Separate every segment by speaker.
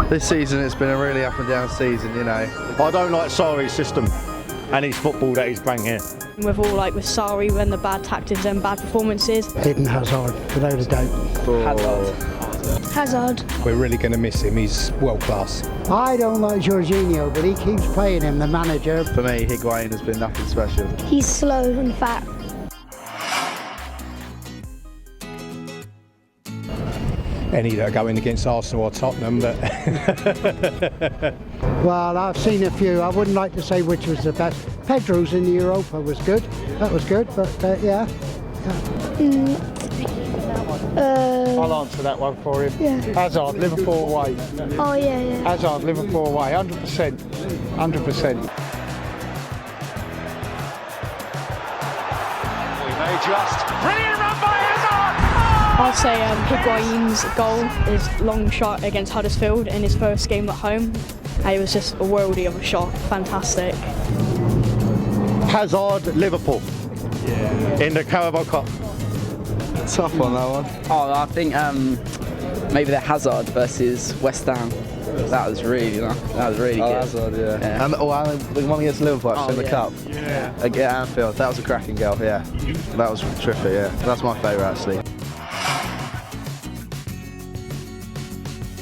Speaker 1: This season it's been a really up and down season, you know.
Speaker 2: I don't like Sarri's system and his football that he's playing here.
Speaker 3: With all like with Sarri, when the bad tactics and bad performances.
Speaker 4: Eden Hazard, without a doubt.
Speaker 3: Hazard.
Speaker 5: We're really going to miss him. He's world class.
Speaker 4: I don't like Jorginho, but he keeps playing him, the manager.
Speaker 1: For me, Higuain has been nothing special.
Speaker 6: He's slow and fat.
Speaker 5: Any that are going against Arsenal or Tottenham, but
Speaker 4: Well, I've seen a few. I wouldn't like to say which was the best. Pedro's in the Europa was good. That was good, but yeah.
Speaker 7: I'll answer that one for him.
Speaker 6: Yeah.
Speaker 7: Hazard, Liverpool away.
Speaker 6: Oh yeah, yeah.
Speaker 7: Hazard, Liverpool away, 100%. 100%.
Speaker 8: We may just. Brilliant run by Hazard!
Speaker 3: I'd say Higuain's goal, his long shot against Huddersfield in his first game at home. It was just a worldie of a shot, fantastic.
Speaker 2: Hazard, Liverpool. In the Carabao Cup.
Speaker 1: Tough on that one.
Speaker 9: Oh, I think maybe the Hazard versus West Ham. That was really good.
Speaker 1: Hazard, yeah. And the one against Liverpool in the cup.
Speaker 7: Yeah.
Speaker 1: At Anfield, that was a cracking goal, yeah. That was terrific, yeah. That's my favourite actually.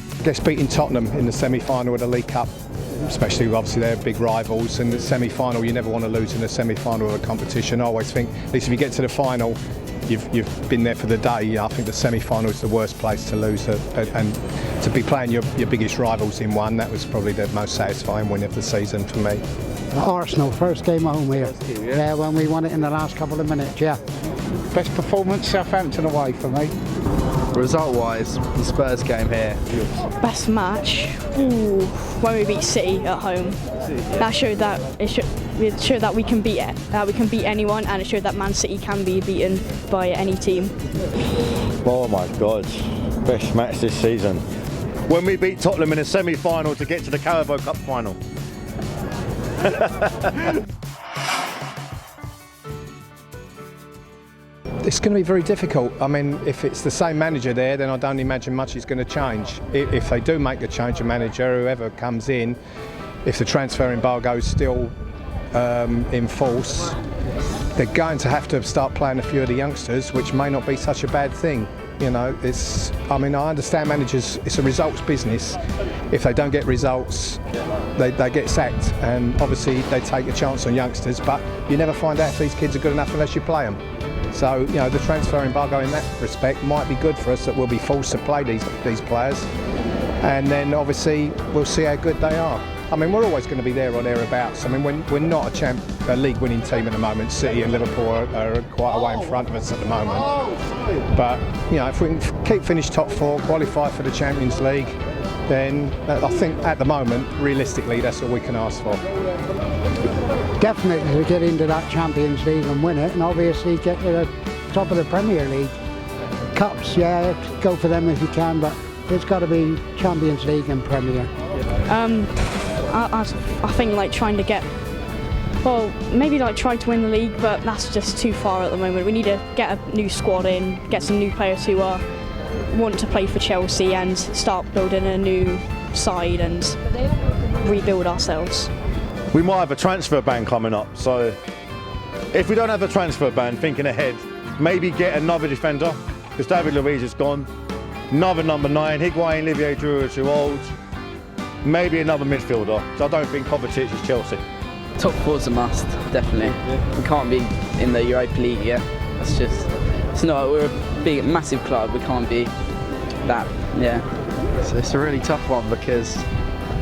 Speaker 5: I guess beating Tottenham in the semi-final of the League Cup, especially obviously they're big rivals, and the semi-final, you never want to lose in the semi-final of a competition. I always think, at least if you get to the final, you've been there for the day. I think the semi-final is the worst place to lose, and to be playing your biggest rivals in one, that was probably the most satisfying win of the season for me.
Speaker 4: Arsenal, first game at home here. Yeah, when we won it in the last couple of minutes, yeah.
Speaker 7: Best performance, Southampton away for me.
Speaker 1: Result-wise, the Spurs game here.
Speaker 3: Best match, when we beat City at home. That showed that it showed that we can beat anyone, and it showed that Man City can be beaten by any team.
Speaker 2: Oh my God, best match this season. When we beat Tottenham in a semi-final to get to the Carabao Cup final.
Speaker 5: It's going to be very difficult. I mean, if it's the same manager there, then I don't imagine much is going to change. If they do make a change of manager, whoever comes in, if the transfer embargo is still in force, they're going to have start playing a few of the youngsters, which may not be such a bad thing. You know, I understand managers, it's a results business. If they don't get results, they get sacked, and obviously they take a chance on youngsters, but you never find out if these kids are good enough unless you play them. So, you know, the transfer embargo in that respect might be good for us, that we'll be forced to play these players, and then obviously we'll see how good they are. I mean, we're always going to be there or thereabouts. I mean, we're not a league-winning team at the moment. City and Liverpool are quite a way in front of us at the moment. But, you know, if we can finish top four, qualify for the Champions League, then I think at the moment, realistically, that's all we can ask for.
Speaker 4: Definitely to get into that Champions League and win it, and obviously get to the top of the Premier League. Cups, yeah, go for them if you can, but it's got to be Champions League and Premier.
Speaker 3: I think like trying to get, well, maybe like try to win the league, but that's just too far at the moment. We need to get a new squad in, get some new players who want to play for Chelsea, and start building a new side and rebuild ourselves.
Speaker 2: We might have a transfer ban coming up, so if we don't have a transfer ban, thinking ahead, maybe get another defender, because David Luiz is gone, another number 9, Higuain, Olivier Giroud are too old, maybe another midfielder, so I don't think Kovacic is Chelsea.
Speaker 9: Top four's a must, definitely. We can't be in the Europa League yet. We're a massive club, we can't be that, yeah.
Speaker 1: So it's a really tough one, because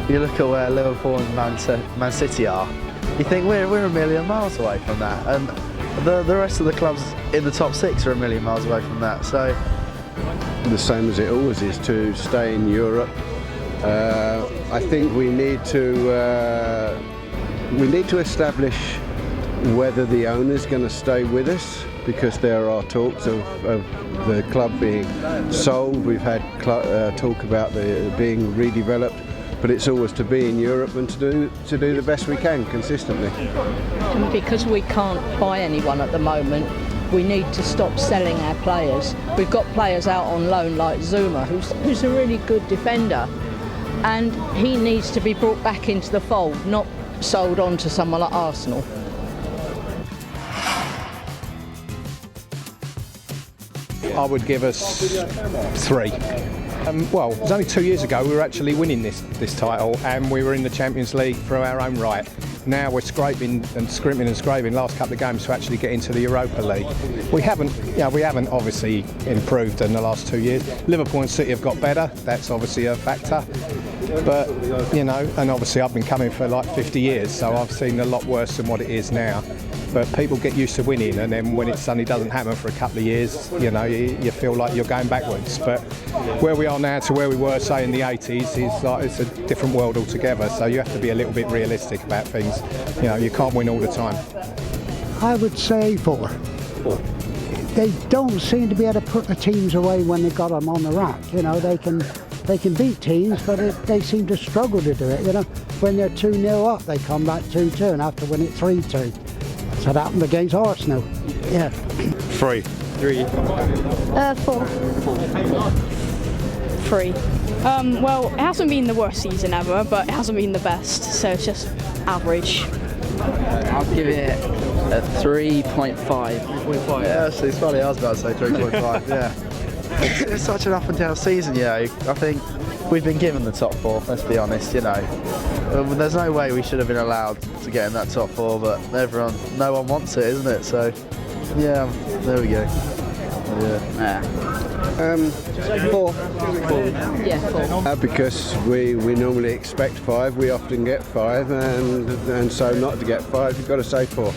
Speaker 1: you look at where Liverpool and Man City are, you think we're a million miles away from that, and the rest of the clubs in the top 6 are a million miles away from that. So
Speaker 10: the same as it always is, to stay in Europe. I think we need to establish whether the owner's going to stay with us, because there are talks of the club being sold. We've had talk about being redeveloped, but it's always to be in Europe and to do the best we can consistently.
Speaker 11: And because we can't buy anyone at the moment, we need to stop selling our players. We've got players out on loan like Zuma, who's a really good defender, and he needs to be brought back into the fold, not sold on to someone like Arsenal.
Speaker 5: I would give us 3. Well, it was only 2 years ago we were actually winning this title, and we were in the Champions League through our own right. Now we're scraping and scrimping and scraping last couple of games to actually get into the Europa League. We haven't obviously improved in the last 2 years. Liverpool and City have got better. That's obviously a factor. But and obviously I've been coming for like 50 years, so I've seen a lot worse than what it is now. But people get used to winning, and then when it suddenly doesn't happen for a couple of years, you feel like you're going backwards. But where we are now to where we were, say, in the 80s, it's a different world altogether. So you have to be a little bit realistic about things. You can't win all the time.
Speaker 4: I would say 4. They don't seem to be able to put the teams away when they got them on the rack. They can beat teams, but they seem to struggle to do it. When they're 2-0 up, they come back 2-2 and have to win it 3-2. So that happened against Arsenal. Yeah.
Speaker 2: 3.
Speaker 6: 4.
Speaker 3: 3. Well, it hasn't been the worst season ever, but it hasn't been the best, so it's just average.
Speaker 9: I'll give it a 3.5.
Speaker 1: Yeah, actually, it's funny. I was about to say 3.5. Yeah. It's such an up and down season. I think we've been given the top 4. Let's be honest. There's no way we should have been allowed to get in that top 4, but no one wants it, isn't it? So, yeah, there we go.
Speaker 9: Yeah.
Speaker 11: 4. Yeah, 4.
Speaker 10: Because we normally expect 5, we often get 5, and so not to get 5, you've got to say 4.